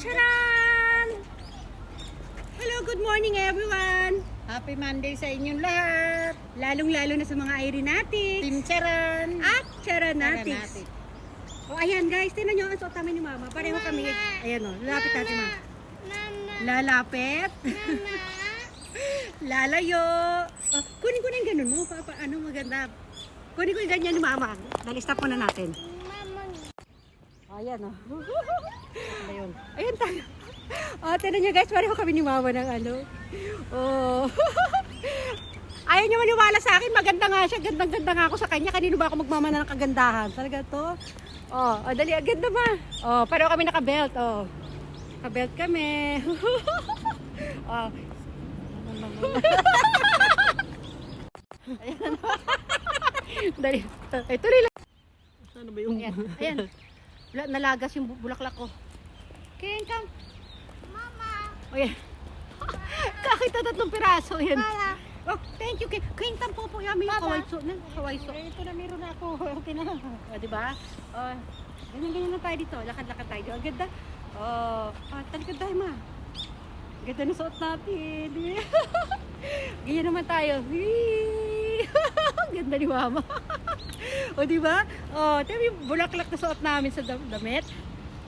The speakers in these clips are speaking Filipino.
Charan! Hello, good morning everyone! Happy Monday sa inyong lahat. Lalong-lalo na sa mga aeronautics Team Charan. at charanatics. Charanatics. O ayan guys, tinan nyo ang suot namin ni Mama. Pareho kami. Ayan o, lalapit natin Ma. Lalapit. Lalayo. Oh, kunin ko na yung ganun mo. Ano maganda. Kunin ko yung ganyan ni Mama. Nag-stop muna natin. Ayan o. Ayun. Ayan tayo. Oh, tinan nyo guys, pareho kami ni Mama ng ano. Oh. Ayaw nyo maniwala sa akin, maganda nga siya. Gandang-ganda nga ako sa kanya. Kanino ba ako magmamana ng kagandahan? Talaga to. Oh, dali, ganda ba? Oh, pareho kami naka-belt. Oh. Naka-belt kami. Oh. Ayan. Dali. Ay, tuloy lang. Ano ba yung... Ayan. Ayan. Nalagas yung bulaklak ko. Ken, come. Mama. O yan. Kakita 3 piraso. Yan. Mama. Oh, thank you. Ken, come po po. Yami yung kawaiso. Kawaiso. Ito na meron na ako. Okay na. O, diba? Oh, ganyan lang tayo dito. Lakad-lakad tayo. Ang ganda. Oh, talikod tayo ma. Ganda na suot natin. Ganyan naman tayo. Ganda ni Mama. O diba? O, ito yung bulaklak na suot namin sa damit.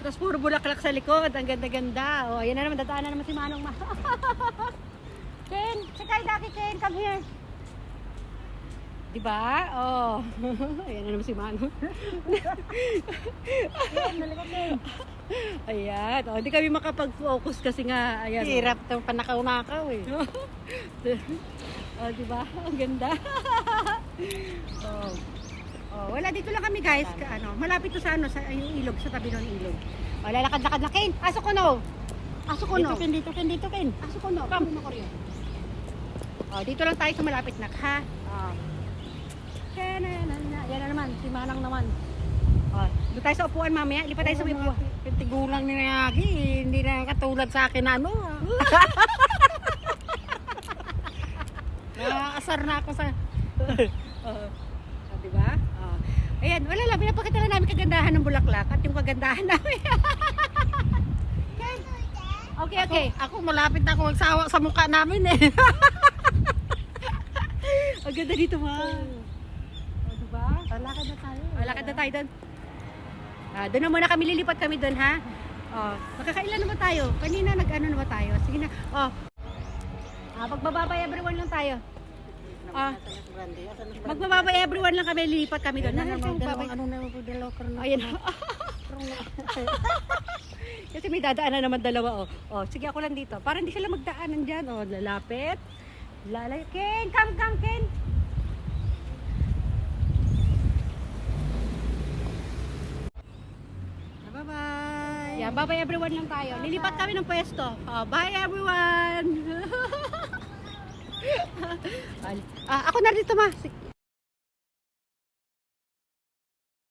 Tapos puro bulaklak sa likod. Ang ganda-ganda. O, ayan na naman. Dadaan na naman si Manong Ma. Ken, sakay daki Ken. Come here. Diba? O. Ayan na naman si Manong. Ayan. O, hindi kami makapag-focus kasi nga. Ayan. Hirap itong panakaw-nakaw eh. Oh, di ba? Ang ganda. Oh. Oh, wala dito lang kami, guys. Malapit to sa sa yung ilog, sa tabi ng ilog. Oh, lalakad-lakad na Ken. Aso ko no. Aso ko no. Dito Ken. Aso ko no. Come mo Oh, dito lang tayo sa malapit na, ha? Oh. Yan na naman, si Manang naman. Oh, doon tayo sa upuan mamaya. Lipat tayo sa upuan. Tigulang ni Nayagi. Hindi na katulad sa akin ano. Nakakasar na ako sa... Diba? Ayan, wala lang. Pinapakita lang namin kagandahan ng bulaklak at yung kagandahan namin. Okay. Ako malapit na ako magsawa sa mukha namin eh. Ang ganda dito, Ma. Diba? Lakad na tayo. Lakad na tayo doon. Doon na muna kami, lilipat kami doon, ha? Nakakailan naman tayo? Kanina nag-ano naman tayo? Sige na. Magbababay everyone lang tayo. Magbababay everyone lang kami, lilipat kami doon. Ano na yung dalaw ka rin? Ayan. Kasi may dadaanan naman dalawa, sige ako lang dito. Para hindi sila magdaanan dyan, lalapit. Ken, come, Ken. Bye-bye. Yan, bye-bye everyone lang tayo. Lilipat kami ng pwesto. Bye everyone. Ako na dito, Ma.